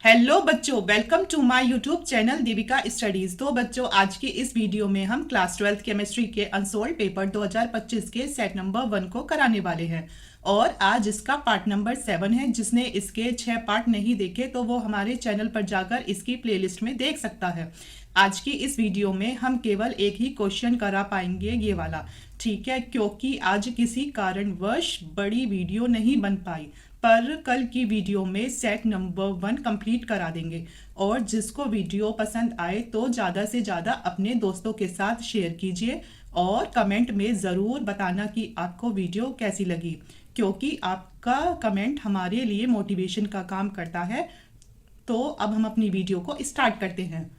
Hello बच्चों, welcome to my YouTube channel Devika studies. तो बच्चों, आज की इस वीडियो में हम क्लास 12th केमिस्ट्री के अनसोल्ड पेपर 2025 के सेट नंबर 1 को कराने वाले हैं। और आज इसका पार्ट नंबर 7 है। जिसने इसके 6 पार्ट नहीं देखे तो वो हमारे चैनल पर जाकर इसकी प्लेलिस्ट में देख सकता है। आज की इस वीडियो में हम केवल एक ही क्वेश्चन करा पाएंगे, ये वाला, ठीक है, क्योंकि आज किसी कारणवश बड़ी वीडियो नहीं बन पाई। पर कल की वीडियो में सेट नंबर 1 कंप्लीट करा देंगे। और जिसको वीडियो पसंद आए तो ज़्यादा से ज़्यादा अपने दोस्तों के साथ शेयर कीजिए और कमेंट में ज़रूर बताना कि आपको वीडियो कैसी लगी, क्योंकि आपका कमेंट हमारे लिए मोटिवेशन का काम करता है। तो अब हम अपनी वीडियो को स्टार्ट करते हैं।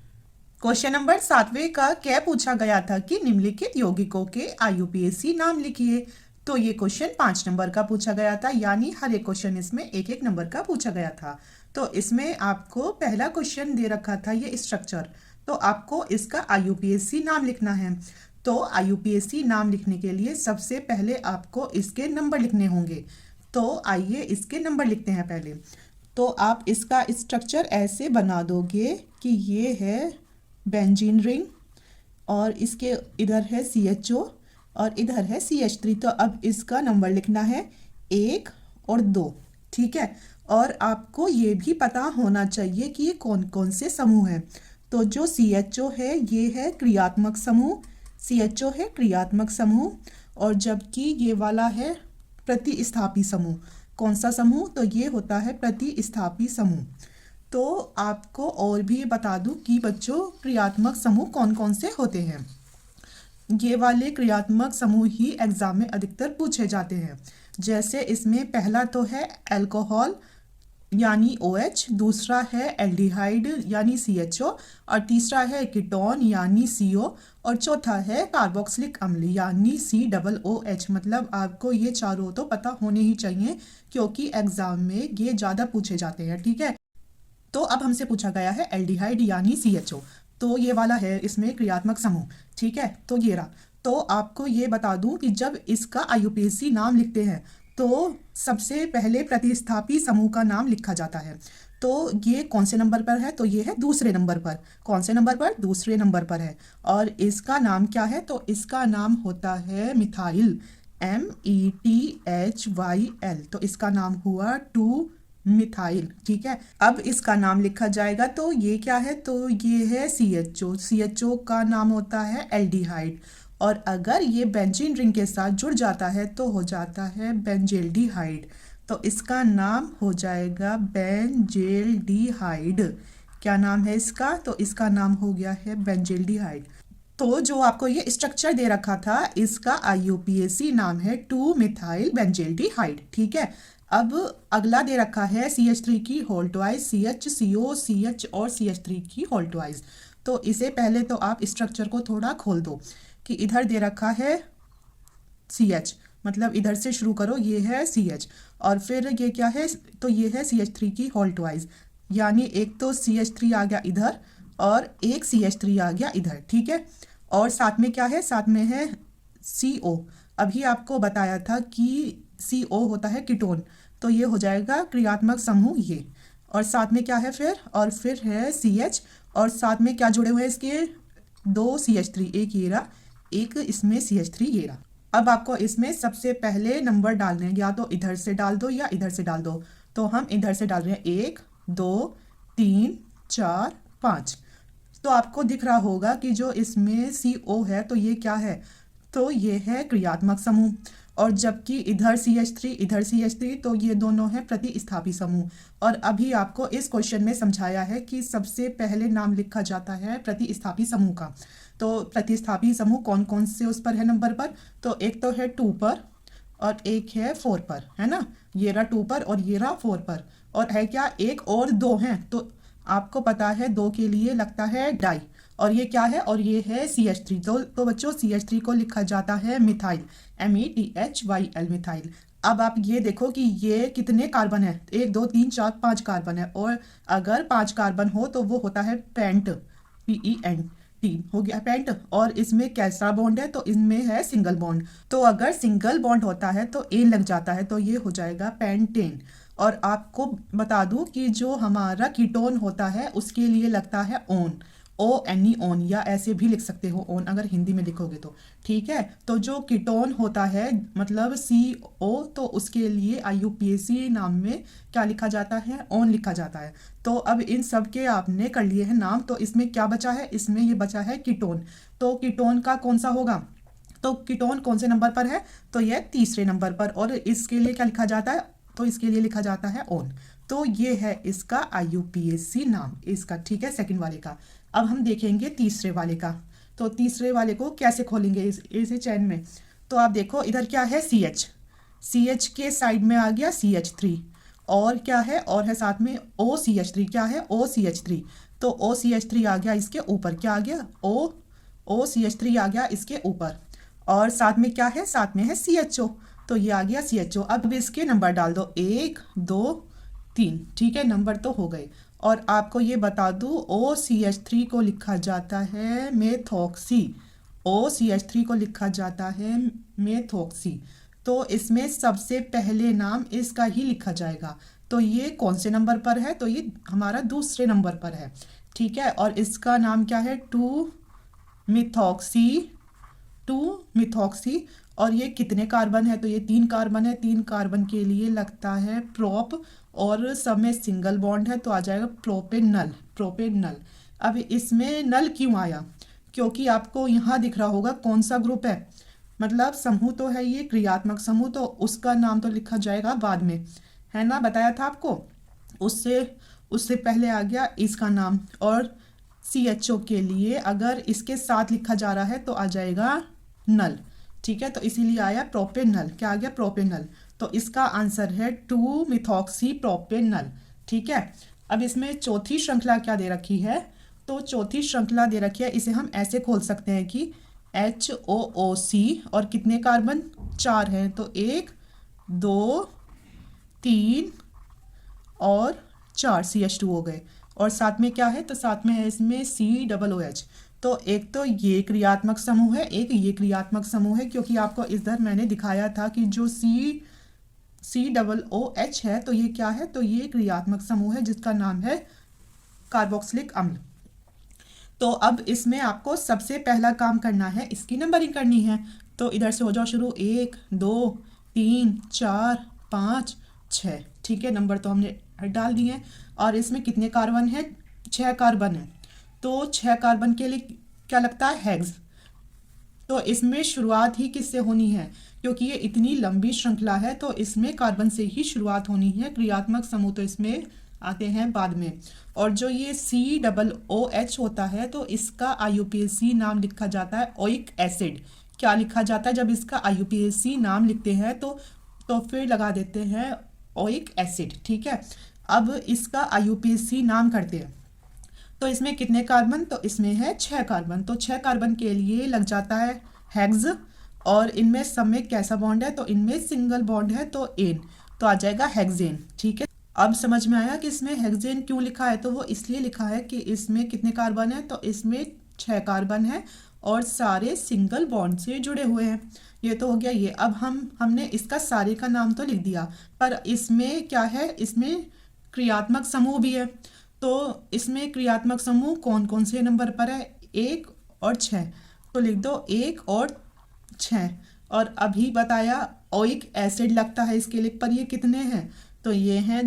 क्वेश्चन नंबर 7वें का क्या पूछा गया था कि निम्नलिखित यौगिकों के आईयूपीएसी नाम लिखिए। तो ये क्वेश्चन 5 नंबर का पूछा गया था, यानी हर एक क्वेश्चन इसमें एक एक नंबर का पूछा गया था। तो इसमें आपको पहला क्वेश्चन दे रखा था ये स्ट्रक्चर, तो आपको इसका आईयूपीएसी नाम लिखना है। तो आईयूपीएसी नाम लिखने के लिए सबसे पहले आपको इसके नंबर लिखने होंगे। तो आइए इसके नंबर लिखते हैं पहले। तो आप इसका स्ट्रक्चर ऐसे बना दोगे कि ये है बेंजीन रिंग, और इसके इधर है CHO और इधर है CH3। तो अब इसका नंबर लिखना है 1 और 2, ठीक है। और आपको ये भी पता होना चाहिए कि ये कौन कौन से समूह हैं। तो जो CHO है ये है क्रियात्मक समूह, CHO है क्रियात्मक समूह, और जबकि ये वाला है प्रतिस्थापी समूह। कौन सा समूह? तो ये होता है प्रतिस्थापी समूह। तो आपको और भी बता दूं कि बच्चों, क्रियात्मक समूह कौन कौन से होते हैं। ये वाले क्रियात्मक समूह ही एग्जाम में अधिकतर पूछे जाते हैं। जैसे इसमें पहला तो है अल्कोहल यानी OH, दूसरा है एल्डिहाइड यानी CHO, और तीसरा है कीटोन यानी CO, और चौथा है कार्बोक्सिलिक अम्ल यानी COOH। मतलब आपको ये चारों तो पता होने ही चाहिए, क्योंकि एग्जाम में ये ज़्यादा पूछे जाते हैं, ठीक है। तो अब हमसे पूछा गया है एल्डिहाइड यानी CHO, तो ये वाला है इसमें क्रियात्मक समूह, ठीक है। तो ये रहा। तो आपको ये बता दूं कि जब इसका आईयूपीएसी नाम लिखते हैं तो सबसे पहले प्रतिस्थापी समूह का नाम लिखा जाता है। तो ये कौन से नंबर पर है? तो ये है दूसरे नंबर पर। कौन से नंबर पर? दूसरे नंबर पर है। और इसका नाम क्या है? तो इसका नाम होता है मिथाइल, METHYL। तो इसका नाम हुआ 2 मिथाइल, ठीक है। अब इसका नाम लिखा जाएगा। तो ये क्या है? तो ये है CHO। CHO का नाम होता है एल्डिहाइड, और अगर ये बेंजीन रिंग के साथ जुड़ जाता है तो हो जाता है बेंजेल्डिहाइड। तो इसका नाम हो जाएगा बेंजेल्डिहाइड। क्या नाम है इसका? तो इसका नाम हो गया है बेंजेल्डिहाइड। तो जो आपको ये स्ट्रक्चर दे रखा था, इसका आईयूपीएसी नाम है 2 मिथाइल बेंजेल्डिहाइड, ठीक है। अब अगला दे रखा है CH3 की whole twice, CH, CO, CH और CH3 की होल ट्वाइस। तो इसे पहले तो आप स्ट्रक्चर को थोड़ा खोल दो कि इधर दे रखा है CH, मतलब इधर से शुरू करो, ये है CH, और फिर ये क्या है? तो ये है CH3 की होल ट्वाइस, यानी एक तो CH3 आ गया इधर और एक CH3 आ गया इधर, ठीक है। और साथ में क्या है? साथ में है CO। अभी आपको बताया था कि CO होता है कीटोन, तो ये हो जाएगा क्रियात्मक समूह ये। और साथ में क्या है फिर? और फिर है CH, और साथ में क्या जुड़े हुए हैं इसके? 2 CH3, एक ये रहा, एक इसमें CH3 ये रहा। अब आपको इसमें सबसे पहले नंबर डालने हैं, या तो इधर से डाल दो या इधर से डाल दो। तो हम इधर से डाल रहे हैं, 1 2 3 4 5। तो आपको दिख रहा होगा कि जो इसमें CO है तो ये क्या है? तो ये है क्रियात्मक समूह, और जबकि इधर CH3 इधर CH3, तो ये दोनों हैं प्रतिस्थापी समूह। और अभी आपको इस क्वेश्चन में समझाया है कि सबसे पहले नाम लिखा जाता है प्रतिस्थापी समूह का। तो प्रतिस्थापी समूह कौन कौन से उस पर है नंबर पर? तो एक तो है 2 पर और एक है 4 पर, है ना। ये रहा 2 पर और ये रहा 4 पर, और है क्या? एक और 2 हैं। तो आपको पता है 2 के लिए लगता है डाई, और ये क्या है? और ये है CH3। तो बच्चों, CH3 को लिखा जाता है मिथाइल, METHYL, मिथाइल। अब आप ये देखो कि ये कितने कार्बन है? 1 2 3 4 5 कार्बन है, और अगर 5 कार्बन हो तो वो होता है पेंट, PENT हो गया पेंट। और इसमें कैसा बॉन्ड है? तो इनमें है सिंगल बॉन्ड। तो अगर सिंगल बॉन्ड होता है तो एन लग जाता है, तो ये हो जाएगा पेंटेन। और आपको बता दूं कि जो हमारा कीटोन होता है उसके लिए लगता है ओन, ONE ओन, या ऐसे भी लिख सकते हो ओन अगर हिंदी में लिखोगे तो। ठीक है, तो जो कीटोन होता है मतलब CO, तो उसके लिए IUPAC नाम में क्या लिखा जाता है, ओन लिखा जाता है। तो अब इन सब के आपने कर लिए हैं नाम, तो इसमें क्या बचा है, इसमें ये बचा है कीटोन। तो कीटोन का कौन सा होगा, तो कीटोन कौन से नंबर पर है, तो यह तीसरे नंबर पर, और इसके लिए क्या लिखा जाता है, तो इसके लिए लिखा जाता है ओन। तो ये है इसका IUPAC नाम इसका। ठीक है, सेकंड वाले का। अब हम देखेंगे तीसरे वाले का। तो तीसरे वाले को कैसे खोलेंगे इसे चैन में, तो आप देखो इधर क्या है CH के साइड में आ गया CH3, और क्या है, और है साथ में OCH3, क्या है OCH3, तो OCH3 आ गया इसके ऊपर, क्या आ गया OCH3 आ गया इसके ऊपर, और साथ में क्या है, साथ में है CHO, तो ये आ गया CHO। अब इसके नंबर डाल दो 1 2 3। ठीक है, नंबर तो हो गए। और आपको ये बता दूं OCH3 को लिखा जाता है मेथॉक्सी, OCH3 को लिखा जाता है मेथॉक्सी। तो इसमें सबसे पहले नाम इसका ही लिखा जाएगा। तो ये कौन से नंबर पर है, तो ये हमारा दूसरे नंबर पर है। ठीक है, और इसका नाम क्या है, 2 मिथॉक्सी। और ये कितने कार्बन है, तो ये 3 कार्बन है। 3 कार्बन के लिए लगता है प्रोप, और सब में सिंगल बॉन्ड है तो आ जाएगा प्रोपेनल। अब इसमें नल क्यों आया, क्योंकि आपको यहाँ दिख रहा होगा कौन सा ग्रुप है, मतलब समूह तो है ये क्रियात्मक समूह, तो उसका नाम तो लिखा जाएगा बाद में, है ना, बताया था आपको। उससे उससे पहले आ गया इसका नाम। और CHO के लिए अगर इसके साथ लिखा जा रहा है तो आ जाएगा नल। ठीक है, तो इसीलिए आया प्रोपेनल, क्या आ गया प्रोपेनल। तो इसका आंसर है 2 मिथॉक्सी प्रोपेनल। ठीक है, अब इसमें चौथी श्रृंखला क्या दे रखी है, तो चौथी श्रृंखला दे रखी है, इसे हम ऐसे खोल सकते हैं कि HOOC, और कितने कार्बन, 4 हैं, तो 1 2 3 और 4 CH2 हो गए। और साथ में क्या है, तो साथ में है इसमें COOH। तो एक तो ये क्रियात्मक समूह है, एक ये क्रियात्मक समूह है, क्योंकि आपको इधर मैंने दिखाया था कि जो COOH है तो ये क्या है, तो ये क्रियात्मक समूह है जिसका नाम है कार्बोक्सिलिक अम्ल। तो अब इसमें आपको सबसे पहला काम करना है, इसकी नंबरिंग करनी है। तो इधर से हो जाओ शुरू, 1 2 3 4 5 6। ठीक है, नंबर तो हमने डाल दिए। और इसमें कितने कार्बन है, 6 कार्बन है। तो 6 कार्बन के लिए क्या लगता है, हेक्स। तो इसमें शुरुआत ही किससे होनी है, क्योंकि ये इतनी लंबी श्रृंखला है तो इसमें कार्बन से ही शुरुआत होनी है। क्रियात्मक समूह तो इसमें आते हैं बाद में। और जो ये COOH होता है तो इसका IUPAC नाम लिखा जाता है ओइक एसिड। क्या लिखा जाता है, जब इसका IUPAC नाम लिखते हैं तो फिर लगा देते हैं ओइक एसिड। ठीक है, अब इसका IUPAC नाम करते हैं। तो इसमें कितने कार्बन, तो इसमें है 6 कार्बन। तो 6 कार्बन के लिए लग जाता है हेक्स, और इनमें सब में कैसा बॉन्ड है, तो इनमें सिंगल बॉन्ड है, तो एन, तो आ जाएगा हेक्सेन। ठीक है, अब समझ में आया कि इसमें हेक्सेन क्यों लिखा है, तो वो इसलिए लिखा है कि इसमें कितने कार्बन है, तो इसमें 6 कार्बन है और सारे सिंगल बॉन्ड से जुड़े हुए हैं। ये तो हो गया ये। अब हमने इसका सारे का नाम तो लिख दिया, पर इसमें क्या है, इसमें क्रियात्मक समूह भी है। तो इसमें क्रियात्मक समूह कौन कौन से नंबर पर है, 1 और 6, तो लिख दो 1 और 6। और अभी बताया ओइक एसिड लगता है इसके लिए, पर ये कितने हैं, तो ये हैं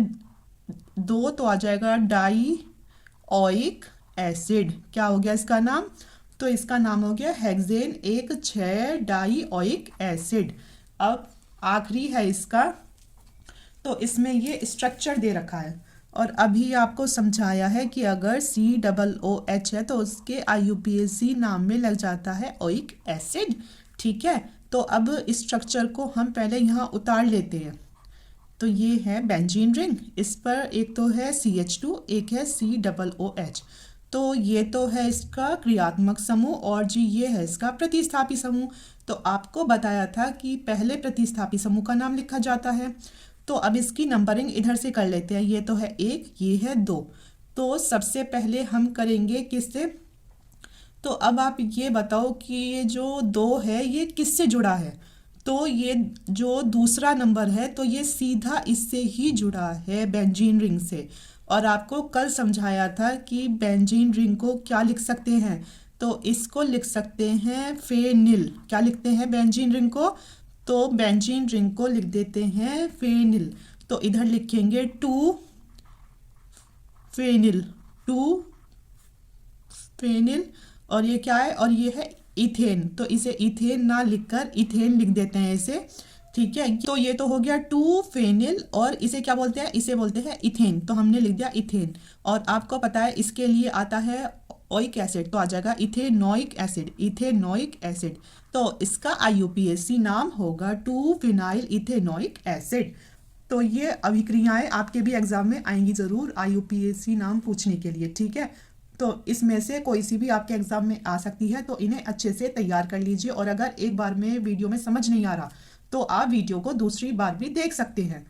2, तो आ जाएगा डाई ओइक एसिड। क्या हो गया इसका नाम, तो इसका नाम हो गया हेक्सेन 1,6 डाई ओइक एसिड। अब आखिरी है इसका, तो इसमें ये स्ट्रक्चर दे रखा है, और अभी आपको समझाया है कि अगर COOH है तो उसके IUPAC नाम में लग जाता है ओइक एसिड। ठीक है, तो अब इस स्ट्रक्चर को हम पहले यहाँ उतार लेते हैं। तो ये है बेंजीन रिंग, इस पर एक तो है CH2, एक है COOH। तो ये तो है इसका क्रियात्मक समूह, और जी ये है इसका प्रतिस्थापी समूह। तो आपको बताया था कि पहले प्रतिस्थापी समूह का नाम लिखा जाता है। तो अब इसकी नंबरिंग इधर से कर लेते हैं। ये तो है 1, ये है 2। तो सबसे पहले हम करेंगे किससे, तो अब आप ये बताओ कि ये जो 2 है ये किससे जुड़ा है, तो ये जो दूसरा नंबर है तो ये सीधा इससे ही जुड़ा है बेंजीन रिंग से। और आपको कल समझाया था कि बेंजीन रिंग को क्या लिख सकते हैं, तो इसको लिख सकते हैं फेनिल। क्या लिखते हैं बेंजीन रिंग को? तो बेंजीन रिंग को लिख देते हैं फेनिल। तो इधर लिखेंगे टू फेनिल, टू फेनिल। और ये क्या है? और ये है इथेन। तो इसे इथेन ना लिखकर इथेन लिख देते हैं इसे। ठीक है, तो ये तो हो गया टू फेनिल। और इसे क्या बोलते हैं? इसे बोलते हैं इथेन। तो हमने लिख दिया इथेन। और आपको पता है इसके लिए आता है ओइक एसिड, तो आ जाएगा इथेनोइक एसिड, इथेनोइक एसिड। तो इसका IUPAC नाम होगा टू फिनाइल इथेनोइक एसिड। तो ये अभिक्रियाएं आपके भी एग्जाम में आएंगी जरूर IUPAC नाम पूछने के लिए। ठीक है, तो इसमें से कोई सी भी आपके एग्जाम में आ सकती है, तो इन्हें अच्छे से तैयार कर लीजिए। और अगर एक बार में वीडियो में समझ नहीं आ रहा तो आप वीडियो को दूसरी बार भी देख सकते हैं।